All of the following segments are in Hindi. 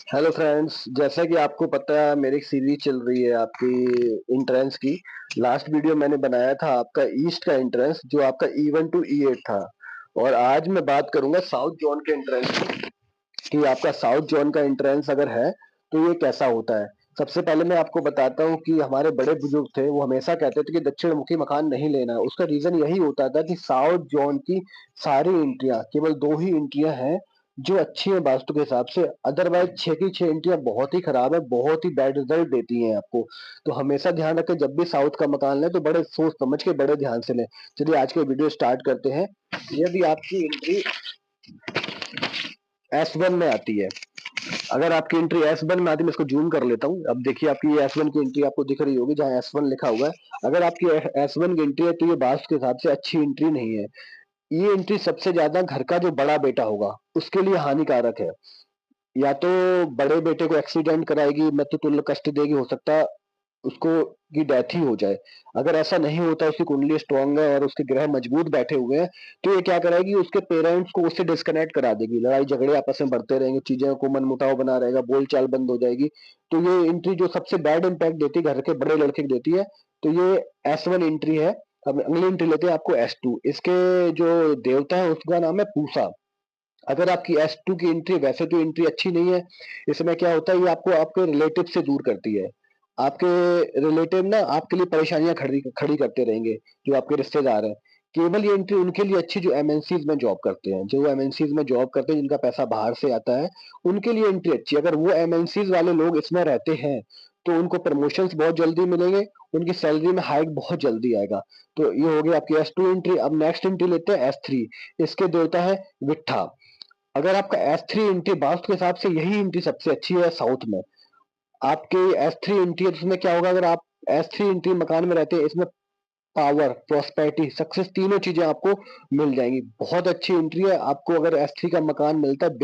हेलो फ्रेंड्स, जैसा कि आपको पता है मेरी एक सीरीज चल रही है आपकी एंट्रेंस की। लास्ट वीडियो मैंने बनाया था आपका ईस्ट का एंट्रेंस जो आपका E1 टू E8 था। और आज मैं बात करूंगा साउथ जोन के एंट्रेंस की कि आपका साउथ जोन का एंट्रेंस अगर है तो ये कैसा होता है। सबसे पहले मैं आपको बताता हूँ कि हमारे बड़े बुजुर्ग थे वो हमेशा कहते थे कि दक्षिण मुखी मकान नहीं लेना है। उसका रीजन यही होता था कि साउथ जोन की सारी एंट्रियां केवल दो ही एंट्रियां हैं जो अच्छी है वास्तु के हिसाब से। अदरवाइज छह की छह एंट्रियां बहुत ही खराब है, बहुत ही बैड रिजल्ट देती हैं आपको। तो हमेशा ध्यान रखें जब भी साउथ का मकान लें तो बड़े सोच समझ के बड़े ध्यान से लें। चलिए आज के वीडियो स्टार्ट करते हैं। यदि आपकी एंट्री S1 में आती है, अगर आपकी एंट्री S1 में आती है, मैं इसको जूम कर लेता हूँ। अब देखिए आपकी ये S1 की एंट्री आपको दिख रही होगी जहाँ S1 लिखा हुआ है। अगर आपकी S1 की एंट्री है तो ये वास्तु के हिसाब से अच्छी एंट्री नहीं है। ये एंट्री सबसे ज्यादा घर का जो बड़ा बेटा होगा उसके लिए हानिकारक है। या तो बड़े बेटे को एक्सीडेंट कराएगी, मृत्यु तुल्य कष्ट देगी, हो सकता है उसको की डेथ ही हो जाए। अगर ऐसा नहीं होता, उसकी कुंडली स्ट्रांग है और उसके ग्रह मजबूत बैठे हुए हैं, तो ये क्या कराएगी, उसके पेरेंट्स को उससे डिस्कनेक्ट करा देगी। लड़ाई झगड़े आपस में बढ़ते रहेंगे, चीजें को मनमुटाव बना रहेगा, बोलचाल बंद हो जाएगी। तो ये एंट्री जो सबसे बैड इंपैक्ट देती है घर के बड़े लड़के को देती है। तो ये S1 एंट्री है। अब अगली एंट्री लेते हैं आपको S2। इसके जो देवता है उसका नाम है पूसा। अगर आपकी S2 की एंट्री, वैसे तो एंट्री अच्छी नहीं है, इसमें क्या होता है ये आपको आपके रिलेटिव से दूर करती है। आपके रिलेटिव ना आपके लिए परेशानियां खड़ी खड़ी करते रहेंगे, जो आपके रिश्तेदार हैं। केवल ये एंट्री उनके लिए अच्छी जो एमएनसीज में जॉब करते हैं, जो एमएनसीज में जॉब करते हैं जिनका पैसा बाहर से आता है, उनके लिए एंट्री अच्छी है। अगर वो एमएनसीज वाले लोग इसमें रहते हैं तो उनको प्रमोशंस बहुत जल्दी मिलेंगे, उनकी सैलरी में हाइक बहुत जल्दी आएगा। तो ये हो गई आपकी S2 एंट्री। अब नेक्स्ट एंट्री लेते हैं S3। इसके देवता है विट्ठा। अगर आपका S3 एंट्री वास्तु के हिसाब से यही एंट्री सबसे अच्छी है साउथ में। आपके S3 एंट्री है तो उसमें क्या होगा, अगर आप S3 एंट्री मकान में रहते हैं, इसमें पावर, प्रॉस्पेरिटी, सक्सेस तीनों चीजें आपको मिल जाएंगी। बहुत अच्छी एंट्री है। आपको अगर S3 का मकान मिलता है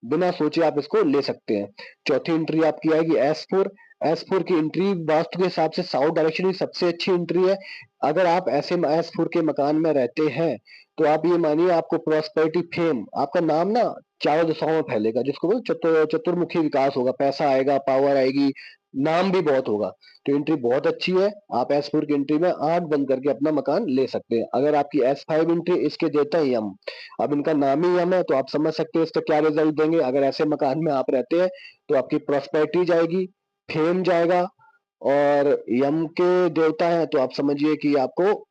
बिना सोचे आप इसको ले सकते हैं। चौथी एंट्री आपकी आएगी S4। S4 की एंट्री वास्तु के हिसाब से साउथ डायरेक्शन की सबसे अच्छी एंट्री है। अगर आप ऐसे S4 के मकान में रहते हैं तो आप ये मानिए आपको प्रॉस्पेरिटी, फेम, आपका नाम ना चारों दिशाओं में फैलेगा, जिसको बोलते चतुर्मुखी विकास होगा, पैसा आएगा, पावर आएगी, नाम भी बहुत होगा। तो एंट्री बहुत अच्छी है। आप S4 की एंट्री में आंख बंद करके अपना मकान ले सकते हैं। अगर आपकी S5 एंट्री, इसके देता है यम। अब इनका नाम ही यम है तो आप समझ सकते हैं इसका क्या रिजल्ट देंगे। अगर ऐसे मकान में आप रहते हैं तो आपकी प्रॉस्पेरिटी जाएगी, फेम जाएगा, और यम के देवता है तो आप समझिए कि आपको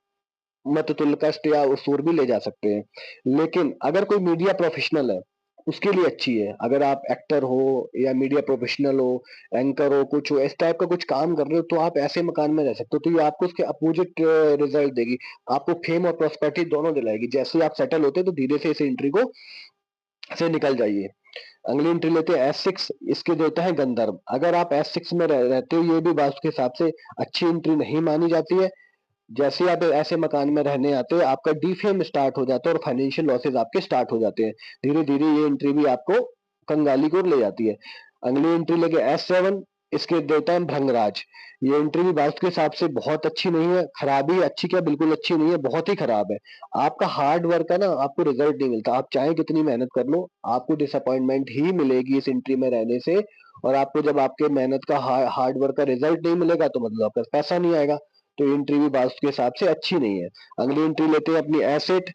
मत तुल्य कष्ट या उसूर भी ले जा सकते हैं। लेकिन अगर कोई मीडिया प्रोफेशनल है उसके लिए अच्छी है। अगर आप एक्टर हो या मीडिया प्रोफेशनल हो, एंकर हो, कुछ हो, इस टाइप का कुछ काम कर रहे हो, तो आप ऐसे मकान में रह सकते हो। तो ये आपको उसके अपोजिट रिजल्ट देगी। आपको फेम और प्रॉस्पेरिटी दोनों दिलाएगी। जैसे ही आप सेटल होते हैं तो धीरे से इस एंट्री को से निकल जाइए। अगली एंट्री लेते हैं S6। इसके देते हैं गंधर्व। अगर आप S6 में रहते हो, ये भी वास्तु के हिसाब से अच्छी एंट्री नहीं मानी जाती है। जैसे ही आप ऐसे मकान में रहने आते हैं आपका डीफेम स्टार्ट हो जाता है और फाइनेंशियल लॉसेस आपके स्टार्ट हो जाते हैं। धीरे धीरे ये एंट्री भी आपको कंगाली को ले जाती है। अगली एंट्री लेके S7। इसके देवता है भृंगराज। ये एंट्री भी वास्तु के हिसाब से बहुत अच्छी नहीं है। खराबी है, अच्छी क्या, बिल्कुल अच्छी नहीं है, बहुत ही खराब है। आपका हार्ड वर्क है ना, आपको रिजल्ट नहीं मिलता। आप चाहे कितनी मेहनत कर लो, आपको डिसअपॉइंटमेंट ही मिलेगी इस एंट्री में रहने से। और आपको जब आपके मेहनत का हार्ड वर्क का रिजल्ट नहीं मिलेगा तो मतलब आपका पैसा नहीं आएगा। तो एंट्री भी वास्तु के हिसाब से अच्छी नहीं है। अगली एंट्री लेते हैं अपनी एसेट।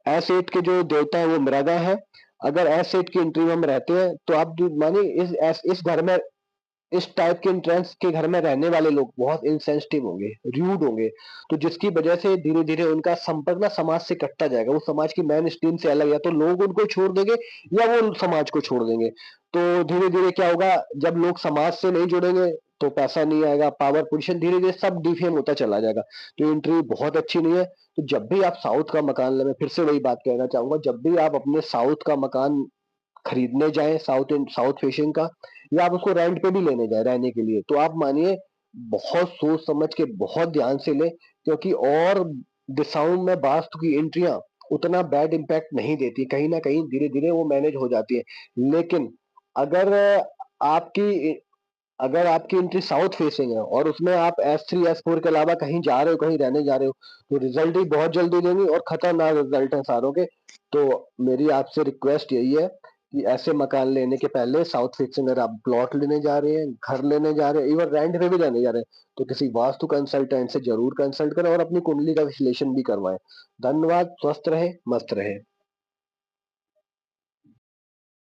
एसेट के जो देवता है वो मृगा है। अगर एसेट की एंट्री में हम रहते हैं तो आप मानिए इस घर में, इस टाइप के एंट्रेंस के घर में रहने वाले लोग बहुत इंसेंसिटिव होंगे, रूड होंगे। तो जिसकी वजह से धीरे धीरे उनका संपर्क ना समाज से कटता जाएगा। वो समाज की मेन स्ट्रीम से अलग, या तो लोग उनको छोड़ देंगे या वो समाज को छोड़ देंगे। तो धीरे धीरे क्या होगा, जब लोग समाज से नहीं जुड़ेंगे तो पैसा नहीं आएगा, पावर पोजीशन धीरे धीरे सब डिफेम होता चला जाएगा। तो एंट्री बहुत अच्छी नहीं है। तो जब भी आप साउथ का मकान ले, मैं फिर से वही बात कहना चाहूंगा, जब भी आप अपने साउथ का मकान खरीदने जाएं, साउथ फेसिंग का, या आप उसको रेंट पे भी लेने जाए रहने के लिए, तो आप मानिए बहुत सोच समझ के बहुत ध्यान से ले। क्योंकि और दिशाओं में वास्तु की एंट्रियां उतना बैड इंपैक्ट नहीं देती, कहीं ना कहीं धीरे धीरे वो मैनेज हो जाती है। लेकिन अगर आपकी अगर आपकी एंट्री साउथ फेसिंग है और उसमें आप S3 S4 के अलावा कहीं जा रहे हो, कहीं रहने जा रहे हो, तो रिजल्ट ही बहुत जल्दी देंगे और खतरनाक रिजल्ट है सारों के। तो मेरी आपसे रिक्वेस्ट यही है कि ऐसे मकान लेने के पहले साउथ फेसिंग अगर आप प्लॉट लेने जा रहे हैं, घर लेने जा रहे हैं, इवन रेंट पे भी रहने जा रहे हैं, तो किसी वास्तु कंसल्टेंट से ज़रूर कंसल्ट करें और अपनी कुंडली का विश्लेषण भी करवाएँ। धन्यवाद, स्वस्थ रहें, मस्त रहें।